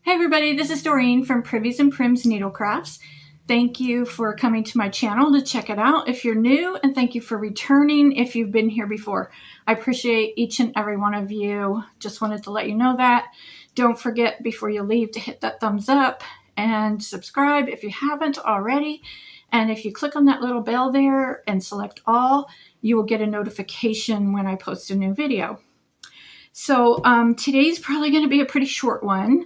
Hey everybody, this is Doreen from Privies and Prims Needlecrafts. Thank you for coming to my channel to check it out if you're new, and thank you for returning if you've been here before. I appreciate each and every one of you. Just wanted to let you know that. Don't forget before you leave to hit that thumbs up and subscribe if you haven't already. And if you click on that little bell there and select all, you will get a notification when I post a new video. So today's probably going to be a pretty short one.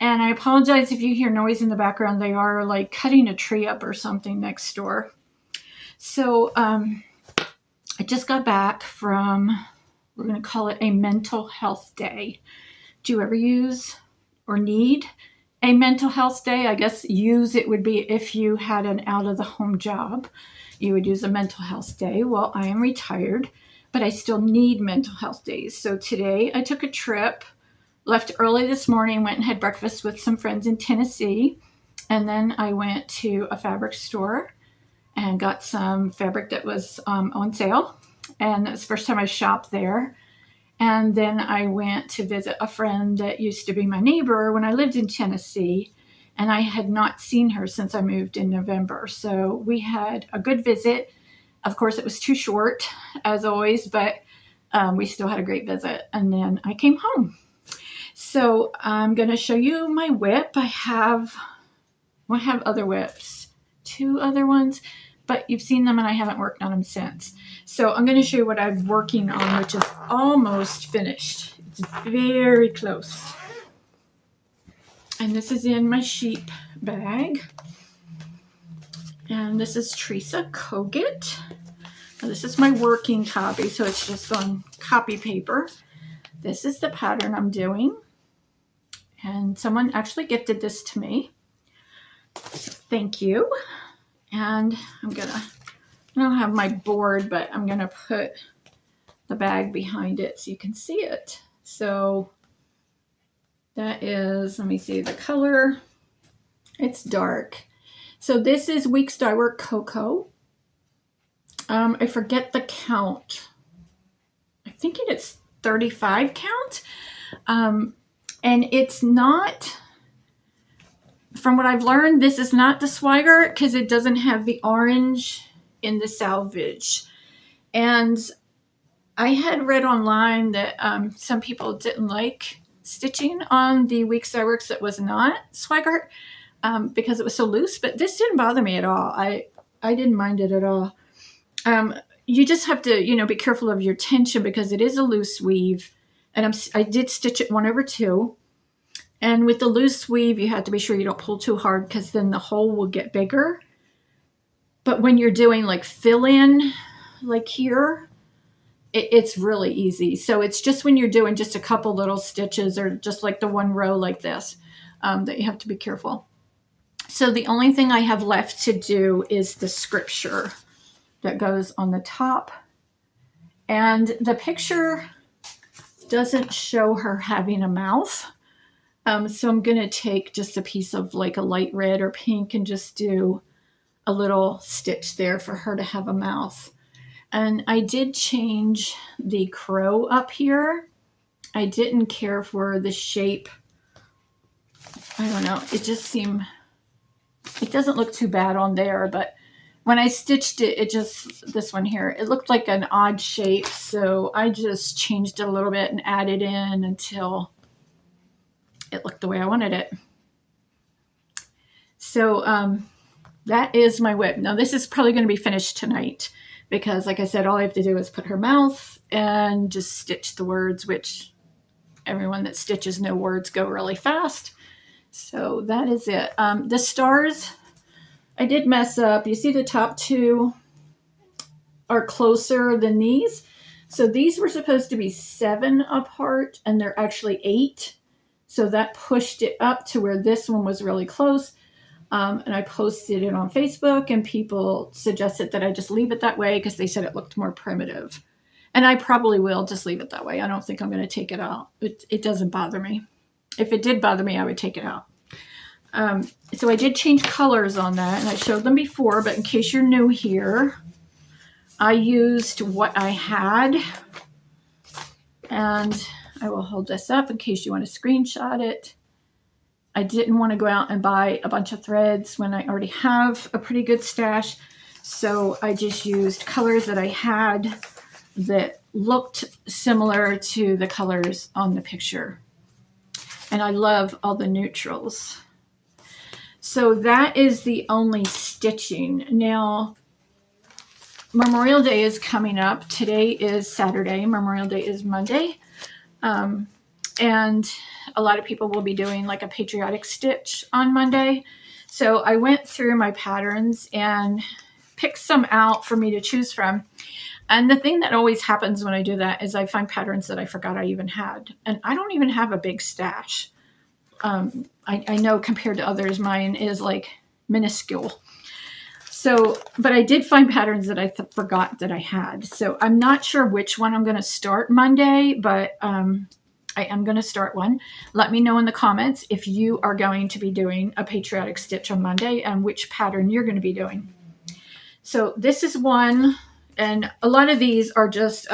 And I apologize if you hear noise in the background. They are like cutting a tree up or something next door. So I just got back from, we're going to call it a mental health day. Do you ever use or need a mental health day? I guess use it would be if you had an out of the home job. You would use a mental health day. Well, I am retired, but I still need mental health days. So today I took a trip. Left early this morning, went and had breakfast with some friends in Tennessee. And then I went to a fabric store and got some fabric that was on sale. And it was the first time I shopped there. And then I went to visit a friend that used to be my neighbor when I lived in Tennessee. And I had not seen her since I moved in November. So we had a good visit. Of course, it was too short, as always, but we still had a great visit. And then I came home. So I'm going to show you my whip. I have other whips, 2 other ones, but you've seen them and I haven't worked on them since. So I'm going to show you what I'm working on, which is almost finished. It's very close. And this is in my sheep bag. And this is Teresa Kogut. Now, this is my working copy, so it's just on copy paper. This is the pattern I'm doing. And someone actually gifted this to me. Thank you. And I don't have my board, but I'm going to put the bag behind it so you can see it. So that is, let me see the color. It's dark. So this is Weeks Dye Work Cocoa. I forget the count. I'm thinking it's 35 count. And it's not, from what I've learned, this is not the Swigert because it doesn't have the orange in the selvage. And I had read online that some people didn't like stitching on the Weeks Dye Works that was not Swigert because it was so loose, but this didn't bother me at all. I didn't mind it at all. You just have to, be careful of your tension because it is a loose weave. And I did stitch it 1/2. And with the loose weave, you have to be sure you don't pull too hard because then the hole will get bigger. But when you're doing like fill in, like here, it's really easy. So it's just when you're doing just a couple little stitches or just like the one row like this, that you have to be careful. So the only thing I have left to do is the scripture that goes on the top. And the picture doesn't show her having a mouth. So I'm going to take just a piece of like a light red or pink and just do a little stitch there for her to have a mouth. And I did change the crow up here. I didn't care for the shape. I don't know. It doesn't look too bad on there, but when I stitched it, this one here, it looked like an odd shape. So I just changed it a little bit and added in until it looked the way I wanted it. So that is my whip. Now this is probably going to be finished tonight because like I said, all I have to do is put her mouth and just stitch the words, which everyone that stitches know words go really fast. So that is it. The stars, I did mess up. You see the top 2 are closer than these. So these were supposed to be 7 apart and they're actually 8. So that pushed it up to where this one was really close. And I posted it on Facebook and people suggested that I just leave it that way because they said it looked more primitive. And I probably will just leave it that way. I don't think I'm going to take it out. It doesn't bother me. If it did bother me, I would take it out. So I did change colors on that and I showed them before, but in case you're new here, I used what I had and I will hold this up in case you want to screenshot it. I didn't want to go out and buy a bunch of threads when I already have a pretty good stash. So I just used colors that I had that looked similar to the colors on the picture. And I love all the neutrals. So that is the only stitching. Now, Memorial Day is coming up. Today is Saturday. Memorial Day is Monday. And a lot of people will be doing like a patriotic stitch on Monday. So I went through my patterns and picked some out for me to choose from. And the thing that always happens when I do that is I find patterns that I forgot I even had. And I don't even have a big stash. I know compared to others, mine is like minuscule. So, but I did find patterns that I forgot that I had. So I'm not sure which one I'm going to start Monday, but I am going to start one. Let me know in the comments if you are going to be doing a patriotic stitch on Monday and which pattern you're going to be doing. So this is one, and a lot of these are just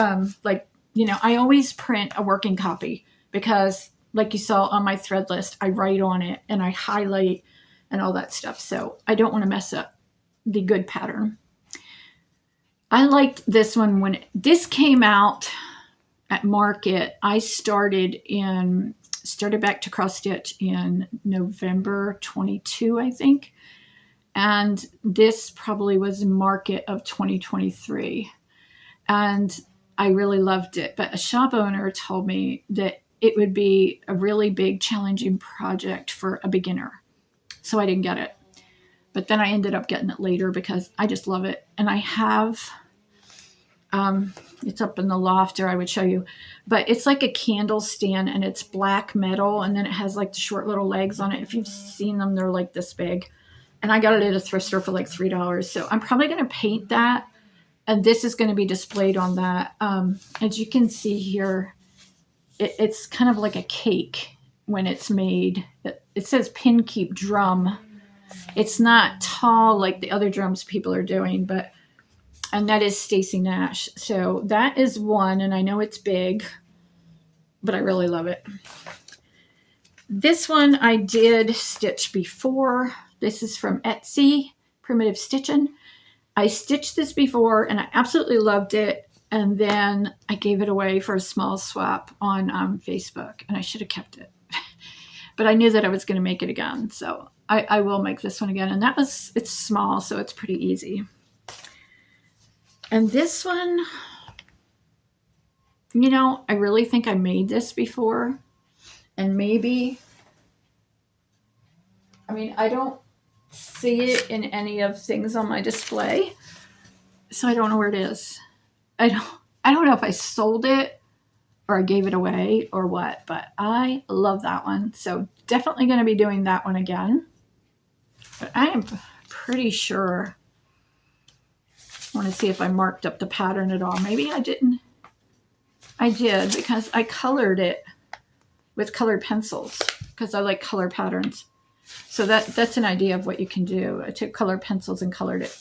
like, you know, I always print a working copy because like you saw on my thread list, I write on it and I highlight and all that stuff. So I don't want to mess up the good pattern. I liked this one when this came out at market. I started back to cross stitch in November 22, I think. And this probably was market of 2023. And I really loved it. But a shop owner told me that it would be a really big, challenging project for a beginner. So I didn't get it. But then I ended up getting it later because I just love it. And I have, it's up in the loft, or I would show you. But it's like a candle stand, and it's black metal. And then it has like the short little legs on it. If you've seen them, they're like this big. And I got it at a thrift store for like $3. So I'm probably going to paint that. And this is going to be displayed on that. As you can see here, it's kind of like a cake when it's made. It says pin keep drum. It's not tall like the other drums people are doing, and that is Stacy Nash. So that is one, and I know it's big, but I really love it. This one I did stitch before. This is from Etsy, Primitive Stitching. I stitched this before and I absolutely loved it. And then I gave it away for a small swap on Facebook, and I should have kept it. But I knew that I was going to make it again. So I will make this one again. And it's small, so it's pretty easy. And this one, you know, I really think I made this before. And maybe, I mean, I don't see it in any of things on my display. So I don't know where it is. I don't know if I sold it or I gave it away or what, but I love that one. So definitely going to be doing that one again. But I am pretty sure. I want to see if I marked up the pattern at all. Maybe I didn't. I did, because I colored it with colored pencils because I like color patterns. So that's an idea of what you can do. I took colored pencils and colored it.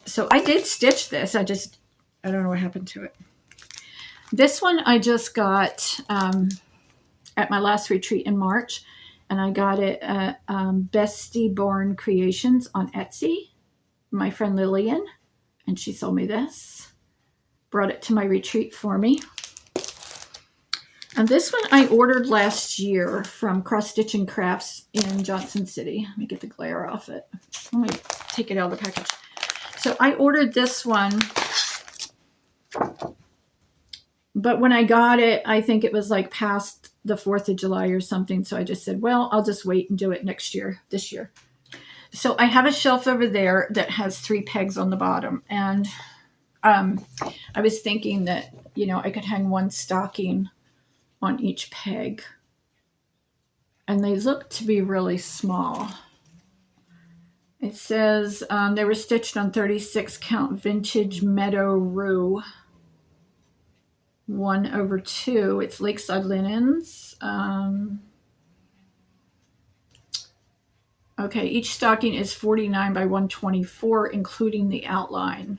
So I did stitch this. I don't know what happened to it. This one I just got at my last retreat in March. And I got it at Bestie Born Creations on Etsy. My friend Lillian. And she sold me this. Brought it to my retreat for me. And this one I ordered last year from Cross Stitching Crafts in Johnson City. Let me get the glare off it. Let me take it out of the package. So I ordered this one. But when I got it, I think it was like past the 4th of July or something. So I just said, well, I'll just wait and do it this year. So I have a shelf over there that has 3 pegs on the bottom. And I was thinking that, you know, I could hang one stocking on each peg. And they look to be really small. It says they were stitched on 36 count vintage meadow rue. 1/2. It's Lakeside Linens. Okay, each stocking is 49 by 124, including the outline,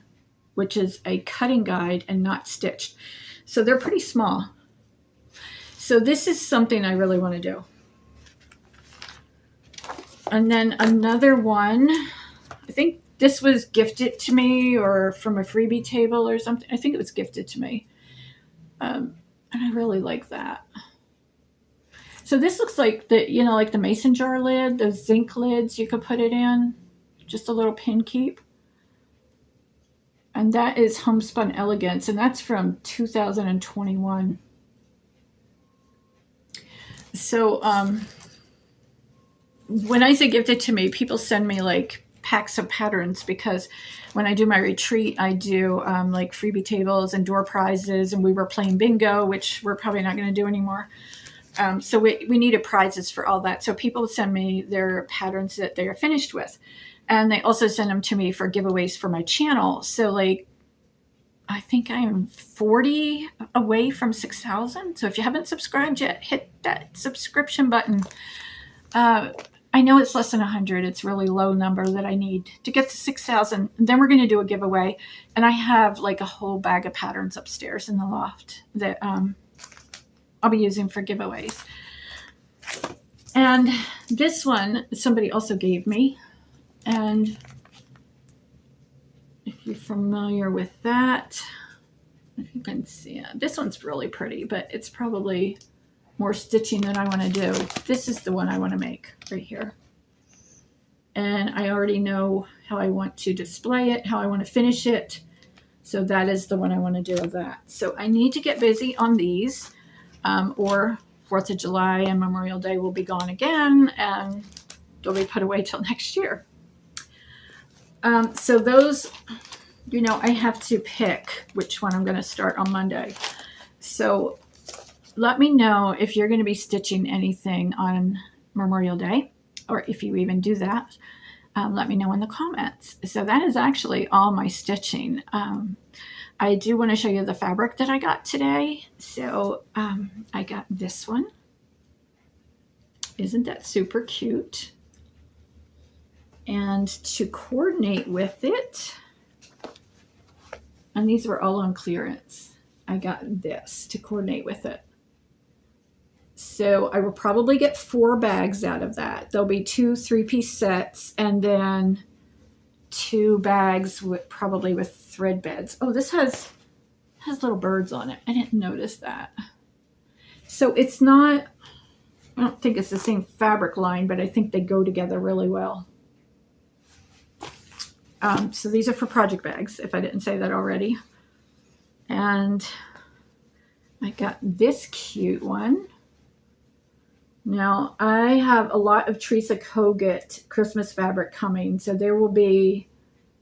which is a cutting guide and not stitched. So they're pretty small. So this is something I really want to do. and then another one, I think this was gifted to me or from a freebie table or something. I think it was gifted to me. And I really like that. So this looks like like the mason jar lid, those zinc lids you could put it in. Just a little pin keep. And that is Homespun Elegance, and that's from 2021. So when I say gifted to me, people send me like packs of patterns, because when I do my retreat, I do like freebie tables and door prizes, and we were playing bingo, which we're probably not going to do anymore. So we needed prizes for all that. So people send me their patterns that they are finished with. And they also send them to me for giveaways for my channel. So like, I think I am 40 away from 6,000. So if you haven't subscribed yet, hit that subscription button. I know it's less than 100. It's a really low number that I need to get to 6,000. Then we're going to do a giveaway. And I have like a whole bag of patterns upstairs in the loft that I'll be using for giveaways. And this one, somebody also gave me. And if you're familiar with that, if you can see it, this one's really pretty, but it's probably more stitching than I want to do. This is the one I want to make right here. And I already know how I want to display it, how I want to finish it. So that is the one I want to do of that. So I need to get busy on these, or 4th of July and Memorial Day will be gone again, and they'll be put away till next year. So those, I have to pick which one I'm going to start on Monday. So let me know if you're going to be stitching anything on Memorial Day, or if you even do that. Let me know in the comments. So that is actually all my stitching. I do want to show you the fabric that I got today. So I got this one. Isn't that super cute? And to coordinate with it, and these were all on clearance, I got this to coordinate with it. So I will probably get 4 bags out of that. There'll be 2 3-piece sets, and then 2 bags probably with thread beds. Oh, this has little birds on it. I didn't notice that. So it's not, I don't think it's the same fabric line, but I think they go together really well. So these are for project bags, if I didn't say that already. And I got this cute one. Now, I have a lot of Teresa Kogut Christmas fabric coming, so there will be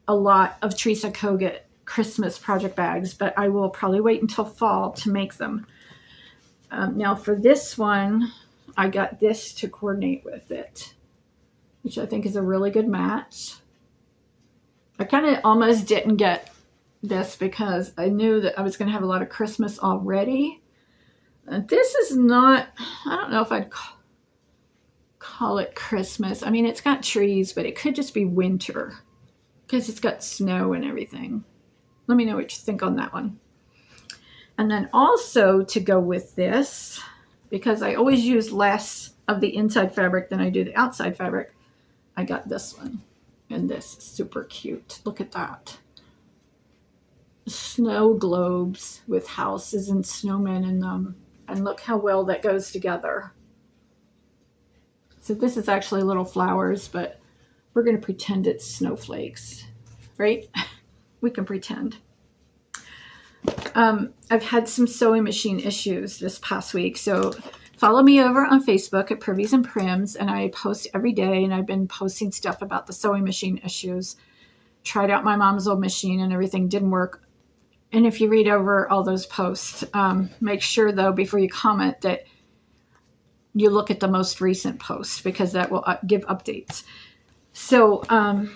a lot of Teresa Kogut Christmas project bags, but I will probably wait until fall to make them. Now, for this one, I got this to coordinate with it, which I think is a really good match. I kind of almost didn't get this because I knew that I was going to have a lot of Christmas already. This is not, I don't know if I'd call it Christmas. I mean, it's got trees, but it could just be winter because it's got snow and everything. Let me know what you think on that one. And then also to go with this, because I always use less of the inside fabric than I do the outside fabric, I got this one. And this is super cute. Look at that. Snow globes with houses and snowmen in them. And look how well that goes together. So this is actually little flowers, but we're going to pretend it's snowflakes, right? We can pretend. I've had some sewing machine issues this past week. So follow me over on Facebook at Privies and Prims, and I post every day, and I've been posting stuff about the sewing machine issues. Tried out my mom's old machine and everything didn't work. And if you read over all those posts, make sure though, before you comment, that you look at the most recent post, because that will give updates. So I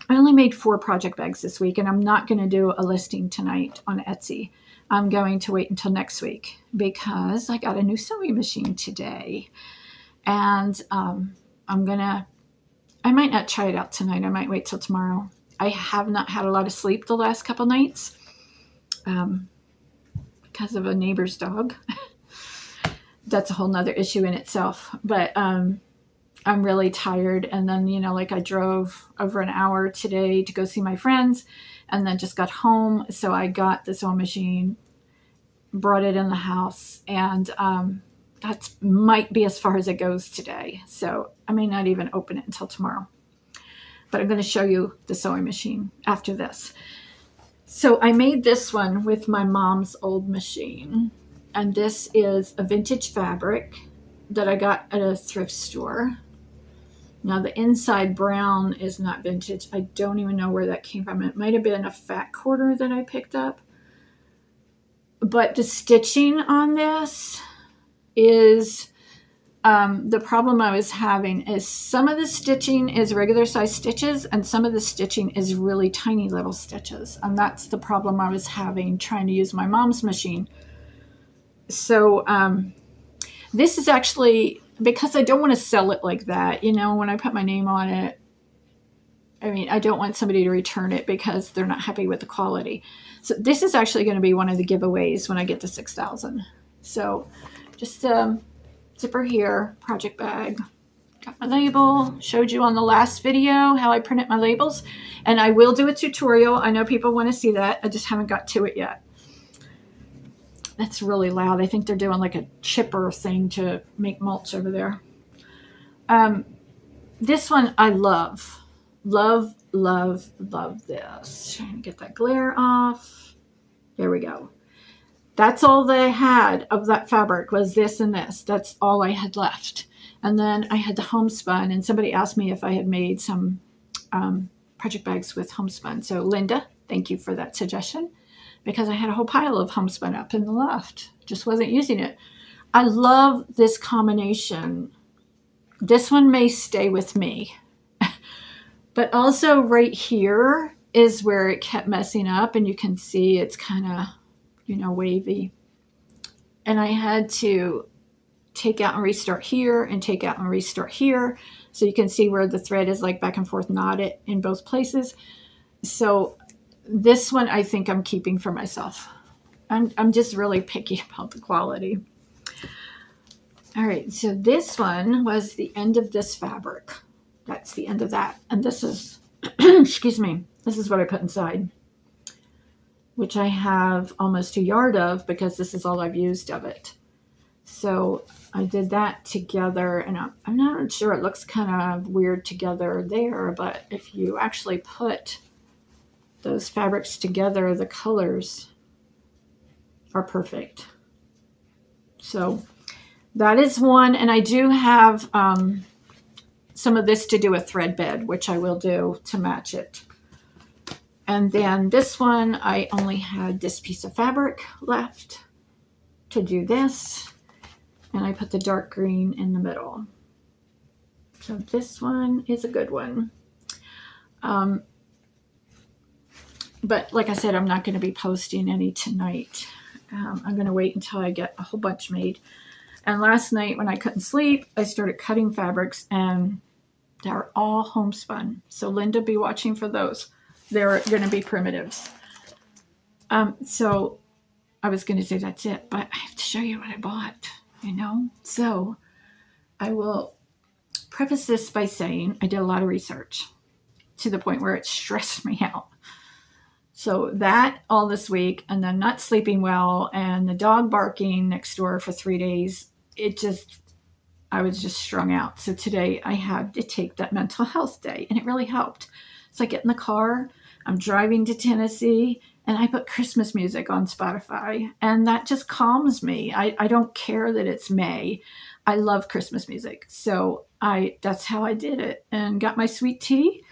only made 4 project bags this week, and I'm not going to do a listing tonight on Etsy. I'm going to wait until next week because I got a new sewing machine today. And I might not try it out tonight. I might wait till tomorrow. I have not had a lot of sleep the last couple nights because of a neighbor's dog. That's a whole nother issue in itself. But I I'm really tired. And then, like I drove over an hour today to go see my friends and then just got home. So I got the sewing machine, brought it in the house, and that might be as far as it goes today. So I may not even open it until tomorrow. But I'm going to show you the sewing machine after this. So I made this one with my mom's old machine. And this is a vintage fabric that I got at a thrift store. Now the inside brown is not vintage. I don't even know where that came from. It might have been a fat quarter that I picked up. But the stitching on this is the problem I was having is some of the stitching is regular size stitches and some of the stitching is really tiny little stitches. And that's the problem I was having trying to use my mom's machine. So this is actually, because I don't want to sell it like that, when I put my name on it, I don't want somebody to return it because they're not happy with the quality. So this is actually going to be one of the giveaways when I get to 6,000. So just zipper here, project bag. Got my label. Showed you on the last video how I printed my labels. And I will do a tutorial. I know people want to see that. I just haven't got to it yet. That's really loud. I think they're doing like a chipper thing to make mulch over there. This one I love. Love, love, love this. Trying to get that glare off. There we go. That's all that I had of that fabric was this and this. That's all I had left. And then I had the homespun, and somebody asked me if I had made some project bags with homespun. So Linda, thank you for that suggestion, because I had a whole pile of homespun up in the loft. Just wasn't using it. I love this combination. This one may stay with me. But also right here is where it kept messing up, and you can see it's kind of, wavy. And I had to take out and restart here and take out and restart here. So you can see where the thread is like back and forth knotted in both places. So this one I think I'm keeping for myself. I'm just really picky about the quality. All right, so this one was the end of this fabric. That's the end of that. And this is, excuse me, this is what I put inside, which I have almost a yard of because this is all I've used of it. So I did that together, and I'm not sure, it looks kind of weird together there, but if you actually put those fabrics together, the colors are perfect. So that is one, and I do have some of this to do a thread bed, which I will do to match it. And then this one, I only had this piece of fabric left to do this, and I put the dark green in the middle. So this one is a good one. But like I said, I'm not going to be posting any tonight. I'm going to wait until I get a whole bunch made. And last night when I couldn't sleep, I started cutting fabrics, and they're all homespun. So Linda, be watching for those. They're going to be primitives. So I was going to say that's it, but I have to show you what I bought, So I will preface this by saying I did a lot of research to the point where it stressed me out. So that all this week, and then not sleeping well, and the dog barking next door for 3 days, I was just strung out. So today I had to take that mental health day, and it really helped. So I get in the car, I'm driving to Tennessee, and I put Christmas music on Spotify, and that just calms me. I don't care that it's May. I love Christmas music. So that's how I did it, and got my sweet tea.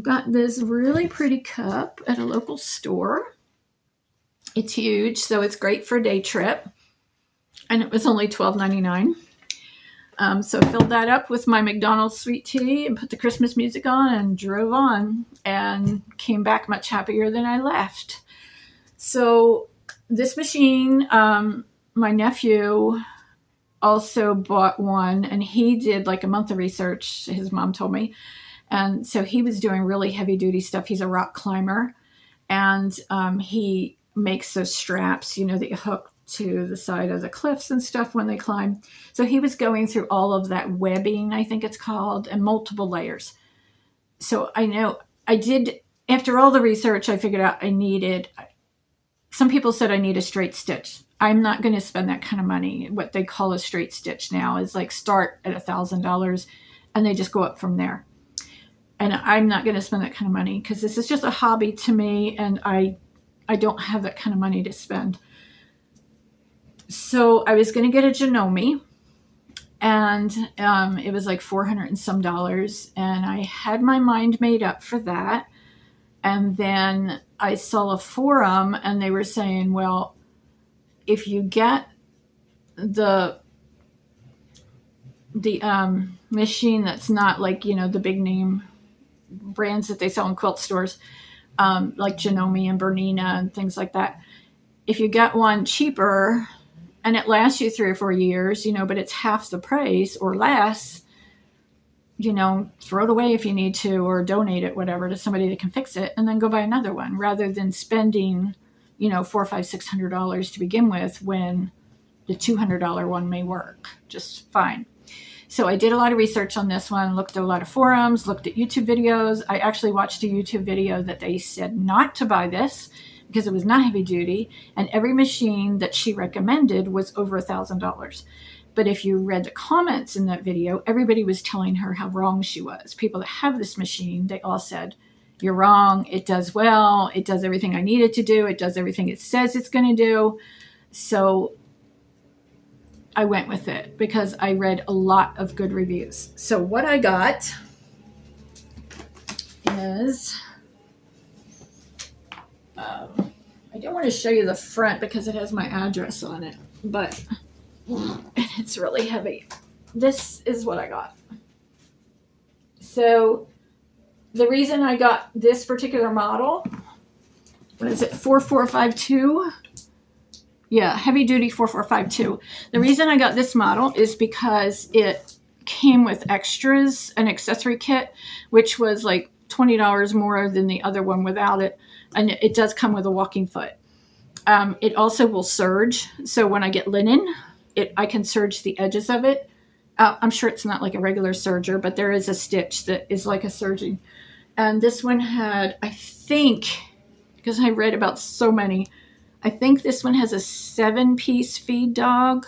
Got this really pretty cup at a local store. It's huge, so it's great for a day trip. And it was only $12.99. So I filled that up with my McDonald's sweet tea and put the Christmas music on and drove on and came back much happier than I left. So this machine, my nephew also bought one, and he did like a month of research, his mom told me. And so he was doing really heavy duty stuff. He's a rock climber, and he makes those straps, that you hook to the side of the cliffs and stuff when they climb. So he was going through all of that webbing, I think it's called, and multiple layers. So I know I did, after all the research, I figured out I needed, some people said I need a straight stitch. I'm not going to spend that kind of money. What they call a straight stitch now is like start at $1,000 and they just go up from there. And I'm not going to spend that kind of money because this is just a hobby to me, and I don't have that kind of money to spend. So I was going to get a Janome, and it was like $400 and some, and I had my mind made up for that. And then I saw a forum, and they were saying, well, if you get the machine that's not like, the big name brands that they sell in quilt stores, like Janome and Bernina and things like that, if you get one cheaper and it lasts you 3 or 4 years, but it's half the price or less, throw it away if you need to, or donate it, whatever, to somebody that can fix it, and then go buy another one rather than spending, $400, $500, $600 to begin with when the $200 one may work just fine. So I did a lot of research on this one, looked at a lot of forums, looked at YouTube videos. I actually watched a YouTube video that they said not to buy this because it was not heavy duty, and every machine that she recommended was over $1,000. But if you read the comments in that video, everybody was telling her how wrong she was. People that have this machine, they all said, you're wrong, it does well, it does everything I need it to do, it does everything it says it's going to do. So I went with it because I read a lot of good reviews. So what I got is, I don't want to show you the front because it has my address on it, but it's really heavy. This is what I got. So the reason I got this particular model, what is it, 4452? Yeah, heavy duty 4452. The reason I got this model is because it came with extras, an accessory kit, which was like $20 more than the other one without it. And it does come with a walking foot. It also will serge. So when I get linen, I can serge the edges of it. I'm sure it's not like a regular serger, but there is a stitch that is like a serging. And this one had, I think, because I read about so many, I think this one has a 7-piece feed dog.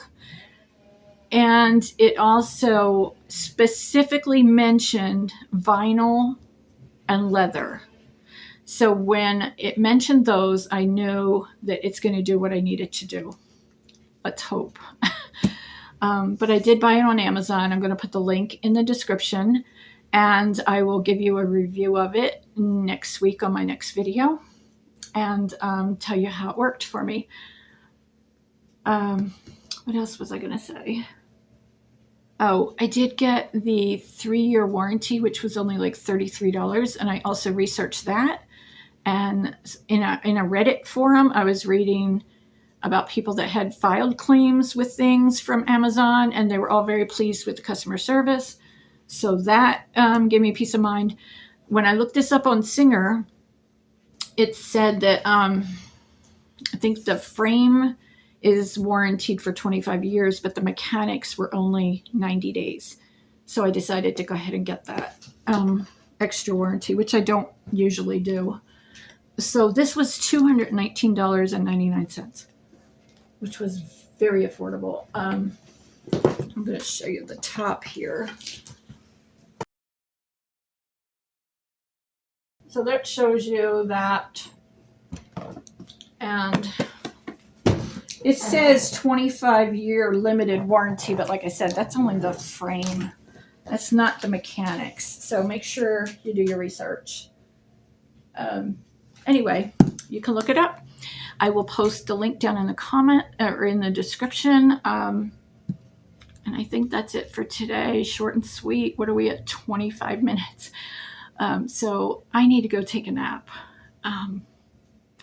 And it also specifically mentioned vinyl and leather. So when it mentioned those, I knew that it's going to do what I need it to do. Let's hope. But I did buy it on Amazon. I'm going to put the link in the description, and I will give you a review of it next week on my next video, and tell you how it worked for me. What else was I going to say? Oh, I did get the 3-year warranty, which was only like $33, and I also researched that. And in a Reddit forum, I was reading about people that had filed claims with things from Amazon, and they were all very pleased with the customer service. So that gave me peace of mind. When I looked this up on Singer, it said that I think the frame is warranted for 25 years, but the mechanics were only 90 days. So I decided to go ahead and get that extra warranty, which I don't usually do. So this was $219.99, which was very affordable. I'm going to show you the top here. So that shows you that, and it says 25-year limited warranty, but like I said, that's only the frame. That's not the mechanics. So make sure you do your research. Anyway, you can look it up. I will post the link down in the comment or in the description. And I think that's it for today. Short and sweet. What are we at? 25 minutes. So I need to go take a nap. And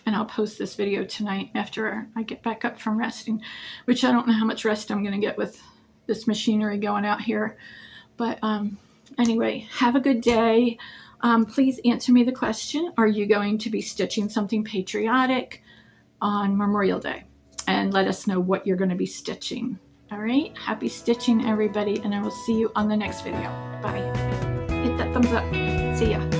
I'll post this video tonight after I get back up from resting, which I don't know how much rest I'm going to get with this machinery going out here. But anyway, have a good day. Please answer me the question, are you going to be stitching something patriotic on Memorial Day? and let us know what you're going to be stitching. All right, happy stitching, everybody, and I will see you on the next video. Bye. Hit that thumbs up. See ya.